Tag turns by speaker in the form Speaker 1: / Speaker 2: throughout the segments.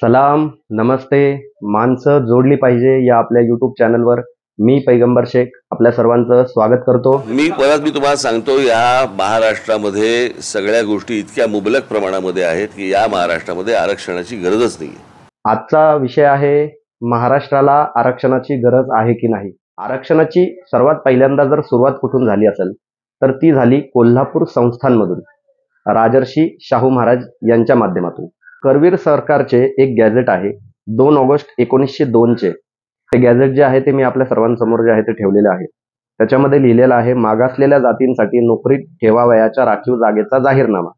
Speaker 1: सलाम, नमस्ते. माणसं जोडली पाहिजे या आपल्या यूट्यूब चॅनलवर मी पैगंबर शेख आपल्या सर्वांचं स्वागत करतो.
Speaker 2: मी तुम्हाला सांगतो, या महाराष्ट्रामध्ये सगळ्या गोष्टी इतक्या मुबलक प्रमाणामध्ये आहेत की या महाराष्ट्रामध्ये आरक्षणाची गरजच नाही.
Speaker 1: आजचा विषय आहे महाराष्ट्राला आरक्षणाची गरज आहे की नाही. आरक्षणाची सर्वात पहिल्यांदा जर सुरुवात कुठून झाली असेल तर ती झाली कोल्हापूर संस्थानमधून, राजर्षी शाहू महाराज यांच्या माध्यमातून. करवीर सरकारचे एक गॅझेट आहे 2 ऑगस्ट 1902 चे. ते गॅझेट जे आहे ते मी आपल्या सर्वांसमोर जे आहे ते ठेवलेले आहे. त्याच्यामध्ये लिहिलेलं आहे, मागासलेल्या जातींसाठी नोकरीत ठेवावयाच्या राखीव जागेचा जाहीरनामा.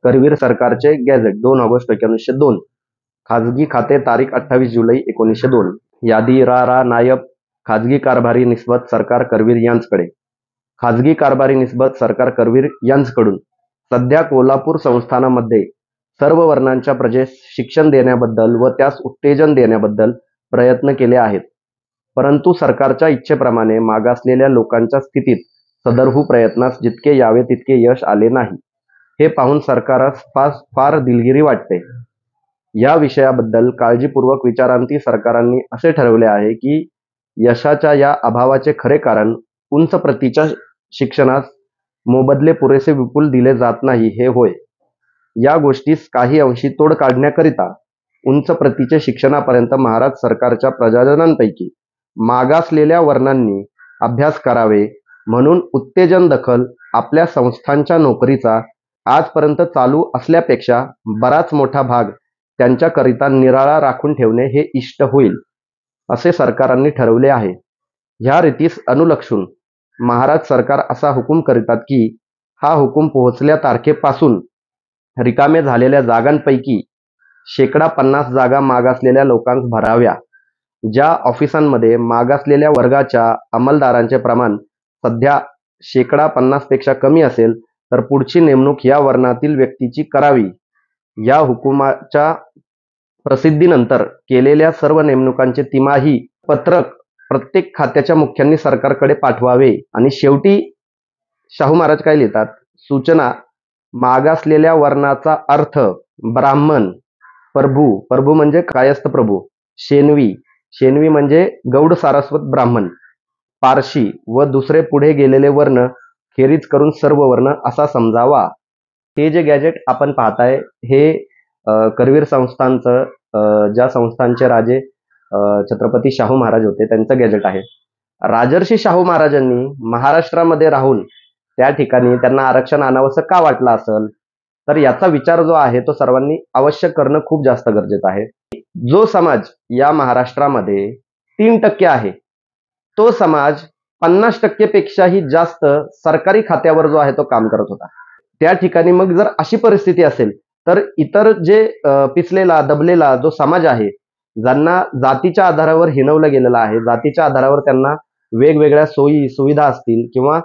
Speaker 1: करवीर सरकारचे गॅझेट 2 ऑगस्ट 1902. खाजगी खाते तारीख 28 जुलै 1902. यादी रा नायब खाजगी कारभारी निस्बत सरकार करवीर यांचकडे. खाजगी कारभारी निस्बत सरकार करवीर यांचकडून सध्या कोल्हापूर संस्थानामध्ये सर्व वर्णांच्या प्रजेस शिक्षण देण्याबद्दल व त्यास उत्तेजन देण्याबद्दल प्रयत्न केले आहेत, परंतु सरकारच्या इच्छेप्रमाणे मागासलेल्या लोकांच्या स्थितीत सदरहू प्रयत्नास जितके यावे तितके यश आले नाही. हे पाहून सरकारास फार दिलगिरी वाटते. या विषयाबद्दल काळजीपूर्वक विचारांती सरकारांनी असे ठरवले आहे की यशाच्या या अभावाचे खरे कारण उंच प्रतीच्या शिक्षणास मोबदले पुरेसे विपुल दिले जात नाही हे होय. या गोष्टीस काही अंशी तोड काढण्याकरिता उंच प्रतीचे शिक्षणापर्यंत महाराज सरकारच्या प्रजाजनांपैकी मागासलेल्या वर्णांनी अभ्यास करावे म्हणून उत्तेजन दखल आपल्या संस्थांच्या नोकरीचा आजपर्यंत चालू असल्यापेक्षा बराच मोठा भाग त्यांच्याकरिता निराळा राखून ठेवणे हे इष्ट होईल, असे सरकारांनी ठरवले आहे. ह्या रीतीस अनुलक्षून महाराज सरकार असा हुकूम करीतात की हा हुकूम पोहोचल्या तारखेपासून रिकामे झालेल्या जागांपैकी 50% जागा मागासलेल्या लोकांस भराव्या. ज्या ऑफिसांमध्ये मागासलेल्या वर्गाच्या अंमलदारांचे प्रमाण सध्या 50% पेक्षा कमी असेल तर पुढची नेमणूक या वर्णातील व्यक्तीची करावी. या हुकुमाच्या प्रसिद्धीनंतर केलेल्या सर्व नेमणुकांचे तिमाही पत्रक प्रत्येक खात्याच्या मुख्यांनी सरकारकडे पाठवावे. आणि शेवटी शाहू महाराज काय लिहितात, सूचना मागासलेल्या वर्णाचा अर्थ ब्राह्मण, प्रभू म्हणजे कायस्थ प्रभू, शेनवी म्हणजे गौड सारस्वत ब्राह्मण, पारशी व दुसरे पुढे गेलेले वर्ण खेरीज करून सर्व वर्ण असा समजावा. हे जे गॅजेट आपण पाहताय हे करवीर संस्थानचं, ज्या संस्थानचे राजे छत्रपती शाहू महाराज होते त्यांचं गॅजेट आहे. राजर्षी शाहू महाराजांनी महाराष्ट्रामध्ये राहून त्या ठिकाणी त्यांना आरक्षण आणावंसं का वाटलं असेल, तर याचा विचार जो आहे तो सर्वांनी अवश्य करणं खूप जास्त गरजेचं आहे. जो समाज या महाराष्ट्रामध्ये 3% आहे तो समाज 50% पेक्षाही जास्त सरकारी खात्यावर जो आहे तो काम करत होता. त्या ठिकाणी मग जर अशी परिस्थिती असेल तर इतर जे पिचलेला दबलेला जो समाज आहे, ज्यांना जातीच्या आधारावर हिणवलं गेलेलं आहे, जातीच्या आधारावर त्यांना वेगवेगळ्या सोयी सुविधा असतील किंवा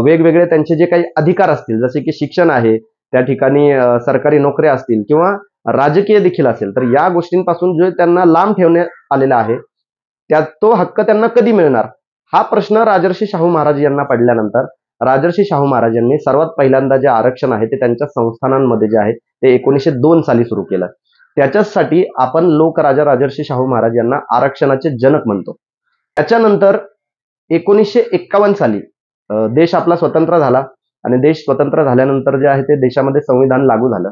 Speaker 1: वेगवेगळे त्यांचे जे काही अधिकार असतील, जसे की शिक्षण आहे, त्या ठिकाणी सरकारी नोकऱ्या असतील किंवा राजकीय देखील असेल, तर या गोष्टींपासून जो त्यांना लांब ठेवण्यात आलेला आहे त्या तो हक्क त्यांना कधी मिळणार हा प्रश्न राजर्षी शाहू महाराज यांना पडल्यानंतर राजर्षी शाहू महाराज यांनी सर्वात पहिल्यांदा जे आरक्षण आहे ते त्यांच्या संस्थानांमध्ये जे आहे ते 1902 साली सुरू केलं. त्याच्यासाठी आपण लोकराजा राजर्षी शाहू महाराज यांना आरक्षणाचे जनक म्हणतो. त्याच्यानंतर 1951 साली देश आपला स्वतंत्र झाला आणि देश स्वतंत्र झाल्यानंतर जे आहे ते देशामध्ये संविधान लागू झालं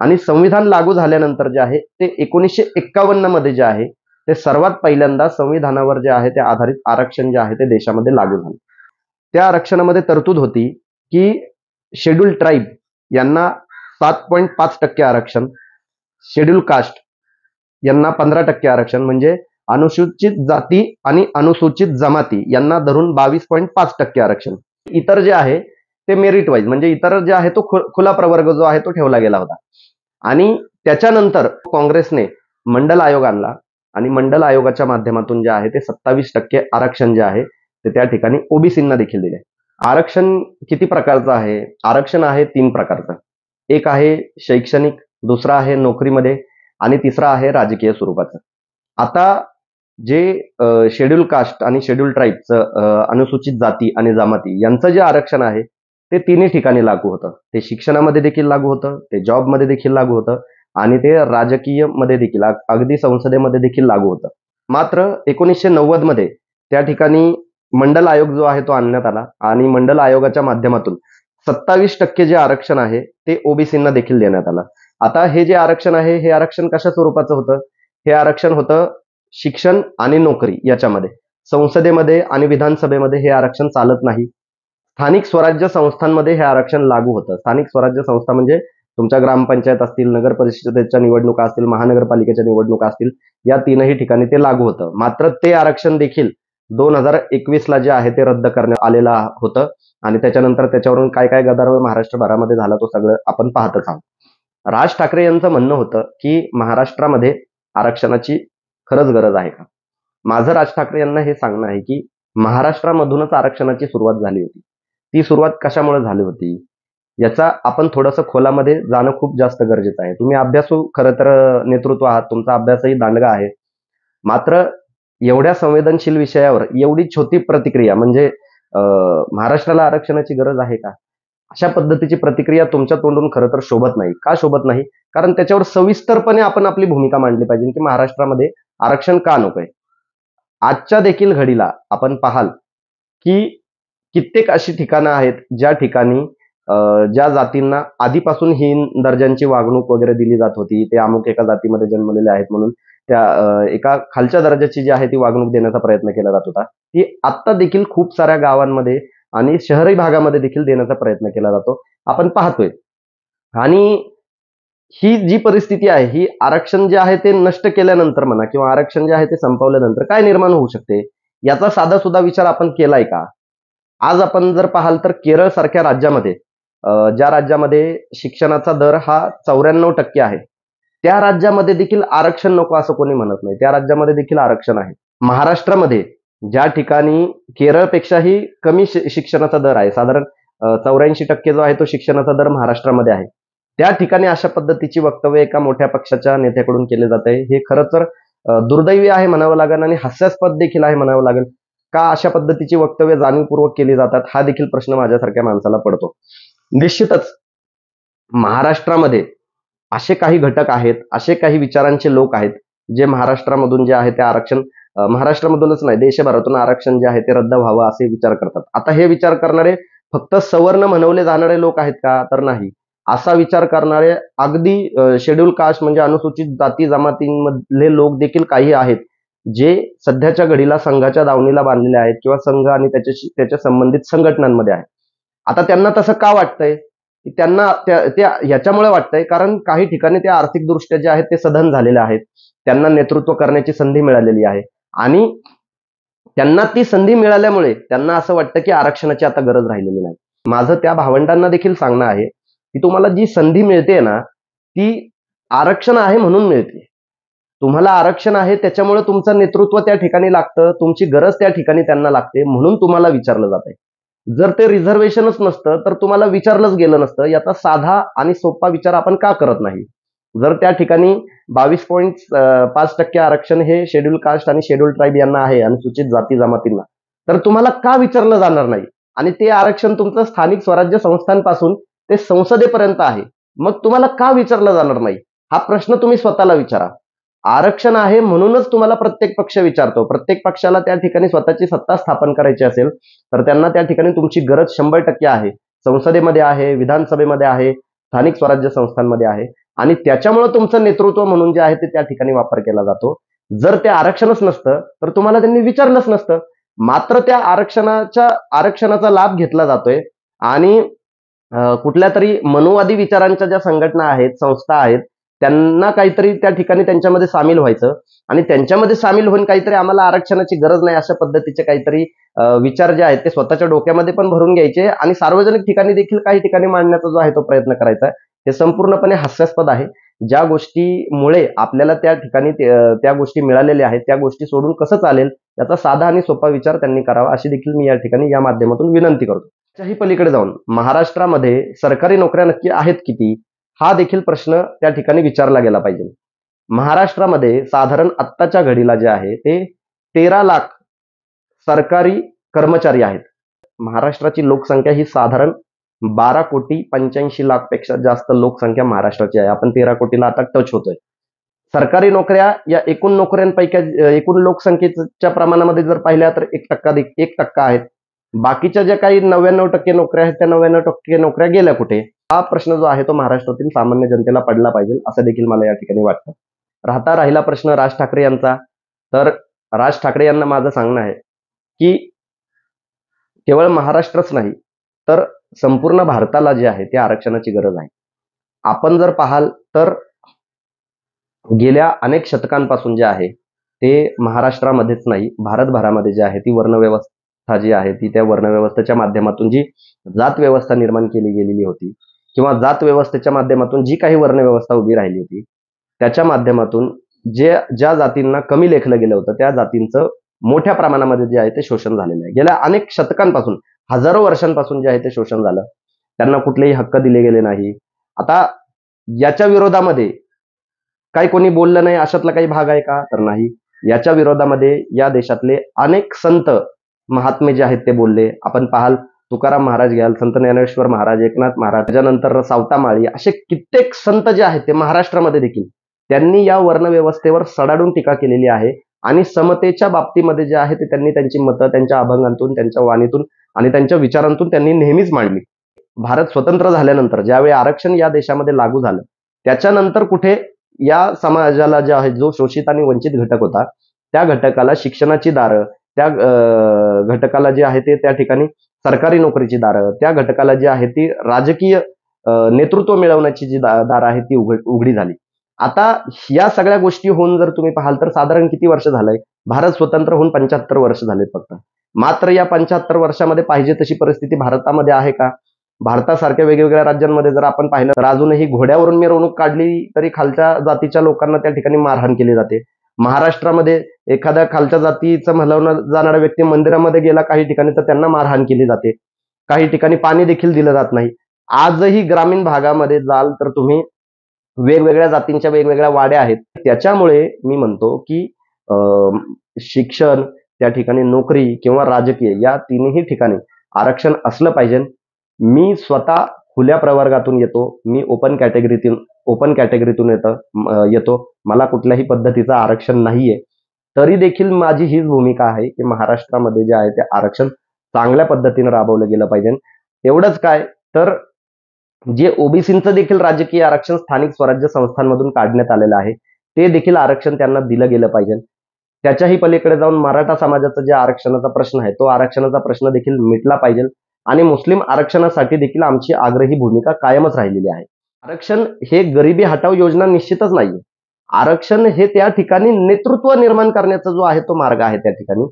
Speaker 1: आणि संविधान लागू झाल्यानंतर जे आहे ते 1951 मध्ये जे आहे ते सर्वात पहिल्यांदा संविधानावर जे आहे ते आधारित आरक्षण जे आहे ते देशामध्ये लागू झालं. त्या आरक्षणामध्ये तरतूद होती की शेड्यूल ट्राईब यांना 7.5% आरक्षण, शेड्यूल कास्ट यांना 15% आरक्षण, म्हणजे अनुसूचित जाती आणि अनुसूचित जमाती यांना धरून 22.5% आरक्षण. इतर जे आहे ते मेरिट वाईज म्हणजे इतर जे आहे तो खुला प्रवर्ग जो आहे तो ठेवला गेला होता. आणि त्याच्यानंतर काँग्रेसने मंडल आयोग आणला आणि मंडल आयोगाच्या माध्यमातून जे आहे ते 27% आरक्षण जे आहे ते त्या ठिकाणी ओबीसींना देखील दिले. आरक्षण किती प्रकारचं आहे? आरक्षण आहे 3 प्रकारचं. एक आहे शैक्षणिक, दुसरा आहे नोकरीमध्ये आणि तिसरा आहे राजकीय स्वरूपाचं. आता जे शेड्यूल कास्ट आणि शेड्यूल ट्राईबचं अनुसूचित जाती आणि जमाती यांचं जे आरक्षण आहे ते तिन्ही ठिकाणी लागू होतं. ते शिक्षणामध्ये देखील लागू होतं, ते जॉबमध्ये देखील लागू होतं आणि ते राजकीय मध्ये देखील अगदी संसदेमध्ये देखील लागू होतं. मात्र 1990 मध्ये त्या ठिकाणी मंडल आयोग जो आहे तो आणण्यात आला आणि मंडल आयोगाच्या माध्यमातून 27% जे आरक्षण आहे ते ओबीसींना देखील देण्यात आलं. आता हे जे आरक्षण आहे हे आरक्षण कशा स्वरूपाचं होतं? हे आरक्षण होतं शिक्षण आणि नोकरी याच्यामध्ये. संसदेमध्ये आणि विधानसभेमध्ये हे आरक्षण चालत नाही. स्थानिक स्वराज्य संस्थांमध्ये हे आरक्षण लागू होतं. स्थानिक स्वराज्य संस्था म्हणजे तुमच्या ग्रामपंचायत असतील, नगर परिषदेच्या निवडणुका असतील, महानगरपालिकेच्या निवडणुका असतील, या तीनही ठिकाणी ते लागू होतं. मात्र ते आरक्षण देखील 2021ला जे आहे ते रद्द करण्यात आलेलं होतं आणि त्याच्यानंतर त्याच्यावरून काय काय गदारोळ महाराष्ट्रभरामध्ये झाला तो सगळं आपण पाहतच आहोत. राज ठाकरे यांचं म्हणणं होतं की महाराष्ट्रामध्ये आरक्षणाची खरंच गरज आहे का? माझं राज ठाकरे यांना हे सांगणं आहे की महाराष्ट्रामधूनच आरक्षणाची सुरुवात झाली होती. ती सुरुवात कशामुळे झाली होती याचा आपण थोडंसं खोलामध्ये जाणं खूप जास्त गरजेचं आहे. तुम्ही अभ्यासू खरं तर नेतृत्व आहात, तुमचा अभ्यासही दांडगा आहे. मात्र एवढ्या संवेदनशील विषयावर एवढी छोटी प्रतिक्रिया म्हणजे महाराष्ट्राला आरक्षणाची गरज आहे का, अशा पद्धतीची प्रतिक्रिया तुमच्या तोंडून खरं तर शोभत नाही. का शोभत नाही? कारण त्याच्यावर सविस्तरपणे आपण आपली भूमिका मांडली पाहिजे की महाराष्ट्रामध्ये आरक्षण का नकोय. आजच्या देखील घडीला आपण पाहाल की कित्येक अशी ठिकाणं आहेत ज्या ठिकाणी ज्या जातींना आधीपासून हीन दर्जाची वागणूक वगैरे दिली जात होती, ते अमुक एका जातीमध्ये जन्मलेले आहेत म्हणून त्या एका खालच्या दर्जाची जी आहे ती वागणूक देण्याचा प्रयत्न केला जात होता, ती आत्ता देखील खूप साऱ्या गावांमध्ये आणि शहरी भागामध्ये देखील देण्याचा प्रयत्न केला जातो, आपण पाहतोय. आणि ही जी परिस्थिती आहे ही आरक्षण जे आहे ते नष्ट केल्यानंतर म्हणा किंवा आरक्षण जे आहे ते संपवल्यानंतर काय निर्माण होऊ शकते याचा साधा सुद्धा विचार आपण केलाय का? आज आपण जर पाहाल तर केरळ सारख्या राज्यामध्ये ज्या राज्यामध्ये शिक्षणाचा दर हा 94% आहे, त्या राज्यामध्ये देखील आरक्षण नको असं कोणी म्हणत नाही. त्या राज्यामध्ये देखील आरक्षण आहे. महाराष्ट्रामध्ये ज्या ठिकाणी केरळपेक्षाही कमी शिक्षणाचा दर आहे, साधारण 84% जो आहे तो शिक्षणाचा दर महाराष्ट्रामध्ये आहे, त्या ठिकाणी अशा पद्धतीची वक्तव्य एका मोठ्या पक्षाच्या नेत्याकडून केले जात आहे. हे खरं तर दुर्दैवी आहे म्हणावं लागेल आणि हास्यास्पद देखील आहे म्हणावं लागेल. का अशा पद्धतीची वक्तव्य जाणीवपूर्वक केली जातात हा देखील प्रश्न माझ्यासारख्या माणसाला पडतो. निश्चितच महाराष्ट्रामध्ये असे काही घटक आहेत, असे काही विचारांचे लोक आहेत जे महाराष्ट्रामधून जे आहे ते आरक्षण महाराष्ट्रामधूनच नाही देशभरातून आरक्षण जे आहे ते रद्द व्हावं असे विचार करतात. आता हे विचार करणारे फक्त सवर्ण म्हणवले जाणारे लोक आहेत का? तर नाही. असा विचार करणारे अगदी शेड्यूल कास्ट म्हणजे अनुसूचित जाती जमातींमधले लोक देखील काही आहेत जे सध्याच्या घडीला संघाच्या दावणीला बांधलेले आहेत किंवा संघ आणि त्याच्या संबंधित संघटनांमध्ये आहेत. आता त्यांना तसं का वाटतंय? त्यांना ह्याच्यामुळे वाटतंय कारण काही ठिकाणी ते आर्थिकदृष्ट्या जे आहेत ते सधन झालेले आहेत. त्यांना नेतृत्व करण्याची संधी मिळालेली आहे आणि त्यांना ती संधी मिळाल्यामुळे त्यांना असं वाटतं की आरक्षणाची आता गरज राहिलेली नाही. माझं त्या भावंडांना देखील सांगणं आहे की तुम्हाला जी संधी मिळते ना ती आरक्षण आहे म्हणून मिळते. तुम्हाला आरक्षण आहे त्याच्यामुळे तुमचं नेतृत्व त्या ठिकाणी लागतं, तुमची गरज त्या ठिकाणी त्यांना लागते म्हणून तुम्हाला विचारलं जात आहे. जर ते रिझर्वेशनच नसतं तर तुम्हाला विचारलंच गेलं नसतं. याचा साधा आणि सोपा विचार आपण का करत नाही? जर त्या ठिकाणी 22.5% आरक्षण हे शेड्यूल कास्ट आणि शेड्यूल ट्राईब यांना आहे, अनुसूचित जाती जमातींना, तर तुम्हाला का विचारलं जाणार नाही? आणि ते आरक्षण तुमचं स्थानिक स्वराज्य संस्थांपासून ते संसदेपर्यंत आहे, मग तुम्हाला का विचारलं जाणार नाही? हा प्रश्न तुम्ही स्वतःला विचारा. आरक्षण आहे म्हणूनच तुम्हाला प्रत्येक पक्ष विचारतो. प्रत्येक पक्षाला त्या ठिकाणी स्वतःची सत्ता स्थापन करायची असेल तर त्यांना त्या ठिकाणी तुमची गरज 100% आहे. संसदेमध्ये आहे, विधानसभेमध्ये आहे, स्थानिक स्वराज्य संस्थांमध्ये आहे आणि त्याच्यामुळे तुमचं नेतृत्व म्हणून जे आहे ते त्या ठिकाणी वापर केला जातो. जर ते आरक्षणच नसतं तर तुम्हाला त्यांनी विचारलंच नसतं. मात्र त्या आरक्षणाचा लाभ घेतला जातोय आणि कुठल्या तरी मनुवादी विचारांच्या ज्या संघटना आहेत, संस्था आहेत, त्यांना काहीतरी त्या ठिकाणी त्यांच्यामध्ये सामील व्हायचं आणि त्यांच्यामध्ये सामील होऊन काहीतरी आम्हाला आरक्षणाची गरज नाही अशा पद्धतीचे काहीतरी विचार जे आहेत ते स्वतःच्या डोक्यामध्ये पण भरून घ्यायचे आणि सार्वजनिक ठिकाणी देखील काही ठिकाणी मांडण्याचा जो आहे तो प्रयत्न करायचा. हे संपूर्णपणे हास्यास्पद आहे. ज्या गोष्टीमुळे आपल्याला त्या ठिकाणी त्या गोष्टी मिळालेल्या आहेत त्या गोष्टी सोडून कसं चालेल याचा साधा आणि सोपा विचार त्यांनी करावा अशी देखील मी या ठिकाणी या माध्यमातून विनंती करतो. त्याच्याही पलीकडे जाऊन महाराष्ट्रामध्ये सरकारी नोकऱ्या नक्की आहेत किती हा देखील प्रश्न त्या ठिकाणी विचारला गेला पाहिजे. महाराष्ट्रामध्ये साधारण आत्ताच्या घडीला जे आहे ते 13 लाख सरकारी कर्मचारी आहेत. महाराष्ट्राची लोकसंख्या ही साधारण 12,85,00,000 पेक्षा जास्त लोकसंख्या महाराष्ट्राची आहे. आपण 13 कोटीला आता टच होतोय. सरकारी नोकऱ्या या एकूण नोकऱ्यांपैकी एकूण लोकसंख्येच्या प्रमाणामध्ये जर पाहिल्या तर 1% आहेत. बाकीच्या ज्या काही 99% नोकऱ्या आहेत त्या 99% नोकऱ्या गेल्या कुठे? हा प्रश्न जो आहे तो महाराष्ट्रातील सामान्य जनतेला पडला पाहिजे असं देखील मला या ठिकाणी वाटतं. राहिला प्रश्न राज ठाकरे यांचा, तर राज ठाकरे यांना माझं सांगणं आहे की केवळ महाराष्ट्रच नाही तर संपूर्ण भारताला जे आहे ते आरक्षणाची गरज आहे. आपण जर पाहाल तर गेल्या अनेक शतकांपासून जे आहे ते महाराष्ट्रामध्येच नाही भारतभरामध्ये जे आहे ती वर्णव्यवस्था जी आहे ती त्या वर्णव्यवस्थेच्या माध्यमातून जी जात व्यवस्था निर्माण केली गेलेली होती किंवा जात व्यवस्थेच्या माध्यमातून जी काही वर्णव्यवस्था उभी राहिली होती त्याच्या माध्यमातून ज्या जातींना कमी लेखलं गेलं होतं त्या जातींचं मोठ्या प्रमाणामध्ये जे आहे ते शोषण झालेलं आहे. गेल्या अनेक शतकांपासून हजारो वर्षांपासून जे आहे ते शोषण झालं. त्यांना कुठलेही हक्क दिले गेले नाही. आता याच्या विरोधामध्ये काही कोणी बोललं नाही अशातला काही भाग आहे का? तर नाही. याच्या विरोधामध्ये या देशातले अनेक संत महात्मे जे आहेत ते बोलले. आपण पाहाल तुकाराम महाराज घ्याल, संत ज्ञानेश्वर महाराज, एकनाथ महाराज, त्याच्यानंतर सावता माळी, असे कित्येक संत जे आहेत ते महाराष्ट्रामध्ये देखील त्यांनी या वर्णव्यवस्थेवर सडाडून टीका केलेली आहे आणि समतेच्या बाबतीमध्ये जे आहे ते त्यांनी त्यांची मतं त्यांच्या अभंगांतून, त्यांच्या वाणीतून आणि त्यांच्या विचारांतून त्यांनी नेहमीच मांडली. भारत स्वतंत्र झाल्यानंतर ज्यावेळी आरक्षण या देशामध्ये लागू झालं त्याच्यानंतर कुठे या समाजाला जे आहे जो शोषित आणि वंचित घटक होता त्या घटकाला शिक्षणाची दारं, त्या घटकाला जे आहे ते त्या ठिकाणी सरकारी नोकरीची दारं, त्या घटकाला जी आहे ती राजकीय नेतृत्व मिळवण्याची जी दारं आहे ती उघडी झाली. आता या सगळ्या गोष्टी होऊन जर तुम्ही पाहाल तर साधारण किती वर्ष झालंय? भारत स्वतंत्र होऊन 75 वर्ष झालेत फक्त. मात्र या 75 वर्षामध्ये पाहिजे तशी परिस्थिती भारतामध्ये आहे का? भारतासारख्या वेगवेगळ्या राज्यांमध्ये जर आपण पाहिलं तर अजूनही घोड्यावरून मिरवणूक काढली तरी खालच्या जातीच्या लोकांना त्या ठिकाणी मारहाण केली जाते. महाराष्ट्रामध्ये एखाद्या खालच्या जातीचं म्हणलं जाणारा व्यक्ती मंदिरामध्ये गेला काही ठिकाणी तर त्यांना मारहाण केली जाते. काही ठिकाणी पाणी देखील दिलं जात नाही. आजही ग्रामीण भागामध्ये जाल तर तुम्ही वेगवेगळ्या जातींच्या वेगवेगळ्या वाड्या आहेत. त्याच्यामुळे मी म्हणतो की शिक्षण, त्या ठिकाणी नोकरी किंवा राजकीय या तिन्ही ठिकाणी आरक्षण असलं पाहिजे. मी स्वतः खुल्या प्रवर्गातून येतो. मी ओपन कॅटेगरीतून येतो. मला कुठल्याही पद्धतीचं आरक्षण नाहीये. तरी देखील माझी हीच भूमिका आहे की महाराष्ट्रामध्ये जे आहे ते आरक्षण चांगल्या पद्धतीने राबवलं गेलं पाहिजे. एवढंच काय तर जे ओबीसींचं देखील राजकीय आरक्षण स्थानिक स्वराज्य संस्थांमधून काढण्यात आलेलं आहे ते देखील आरक्षण त्यांना दिलं गेलं पाहिजे. त्याच्याही पलीकडे जाऊन मराठा समाजाचा जे आरक्षणाचा प्रश्न आहे तो आरक्षणाचा प्रश्न देखील मिटला पाहिजे आणि मुस्लिम आरक्षणासाठी देखील आमची आग्रही भूमिका कायमच राहिलेली आहे. आरक्षण हे गरिबी हटाव योजना निश्चितच नाहीये. आरक्षण हे त्या ठिकाणी नेतृत्व निर्माण करण्याचा जो आहे तो मार्ग आहे त्या ठिकाणी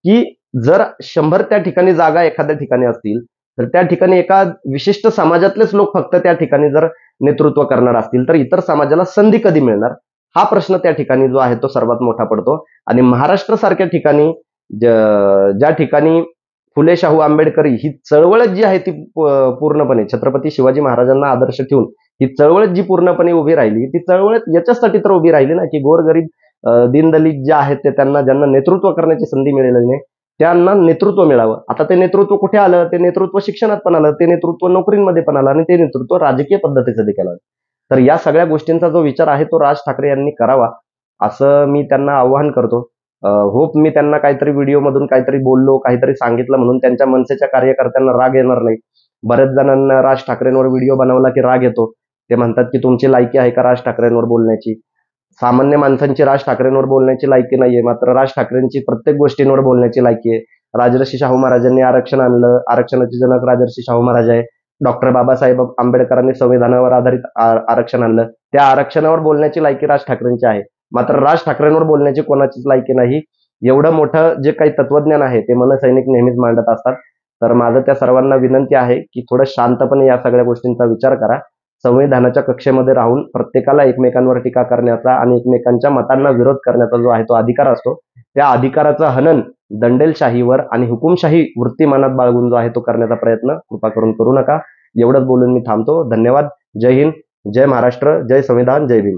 Speaker 1: की जर 100 त्या ठिकाणी जागा एखाद्या ठिकाणी असतील तर त्या ठिकाणी एका विशिष्ट समाजातलेच लोक फक्त त्या ठिकाणी जर नेतृत्व करणार असतील तर इतर समाजाला संधी कधी मिळणार? हा प्रश्न त्या ठिकाणी जो आहे तो सर्वात मोठा पडतो. आणि महाराष्ट्र सारख्या ठिकाणी ज्या ठिकाणी फुले शाहू आंबेडकर ही चळवळ जी आहे ती पूर्णपणे छत्रपती शिवाजी महाराजांना आदर्श ठेवून ही चळवळ जी पूर्णपणे उभी राहिली ती चळवळ याच्यासाठी तर उभी राहिली ना की गोरगरीब दीनदलित जे आहेत ते ज्यांना नेतृत्व करण्याची संधी मिळालेली नाही त्यांना नेतृत्व मिळावं. आता ते नेतृत्व कुठे आलं? ते नेतृत्व शिक्षणात पण आलं, ते नेतृत्व नोकरींमध्ये पण आलं आणि ते नेतृत्व राजकीय पद्धतीचं देखील आलं. तर या सगळ्या गोष्टींचा जो विचार आहे तो राज ठाकरे यांनी करावा असं मी त्यांना आवाहन करतो. होप मी त्यांना काहीतरी व्हिडिओमधून काहीतरी बोललो, काहीतरी सांगितलं म्हणून त्यांच्या मनसेच्या कार्यकर्त्यांना राग येणार नाही. बऱ्याच जणांना राज ठाकरेंवर व्हिडिओ बनवला की राग येतो. ते म्हणतात की तुमची लायकी आहे का राज ठाकरेंवर बोलण्याची? सामान्य माणसांची राज ठाकरेंवर बोलण्याची लायकी नाहीये, मात्र राज ठाकरेंची प्रत्येक गोष्टींवर बोलण्याची लायकी आहे. राजर्षी शाहू महाराजांनी आरक्षण आणलं, आरक्षणाचे जनक राजर्षी शाहू महाराज आहे. डॉक्टर बाबासाहेब आंबेडकरांनी संविधानावर आधारित आरक्षण आणलं, त्या आरक्षणावर बोलण्याची लायकी राज ठाकरेंची आहे. मात्र राज ठाकरेंवर बोलण्याची कोणाचीच लायकी नाही. एवढं मोठं जे काही तत्वज्ञान आहे ते मनसैनिक नेहमीच मांडत असतात. तर माझं त्या सर्वांना विनंती आहे की थोडं शांतपणे या सगळ्या गोष्टींचा विचार करा. संविधानाच्या कक्षेमध्ये राहून प्रत्येकाला एकमेकांवर टीका करण्याचा आणि एकमेकांच्या मतांना विरोध करण्याचा जो आहे तो अधिकार असतो. त्या अधिकाराचं हनन दंडेलशाहीवर आणि हुकुमशाही वृत्ती मनात बाळगून जो आहे तो करण्याचा प्रयत्न कृपा करून करू नका. एवढंच बोलून मी थांबतो. धन्यवाद. जय हिंद, जय महाराष्ट्र, जय संविधान, जय भीम.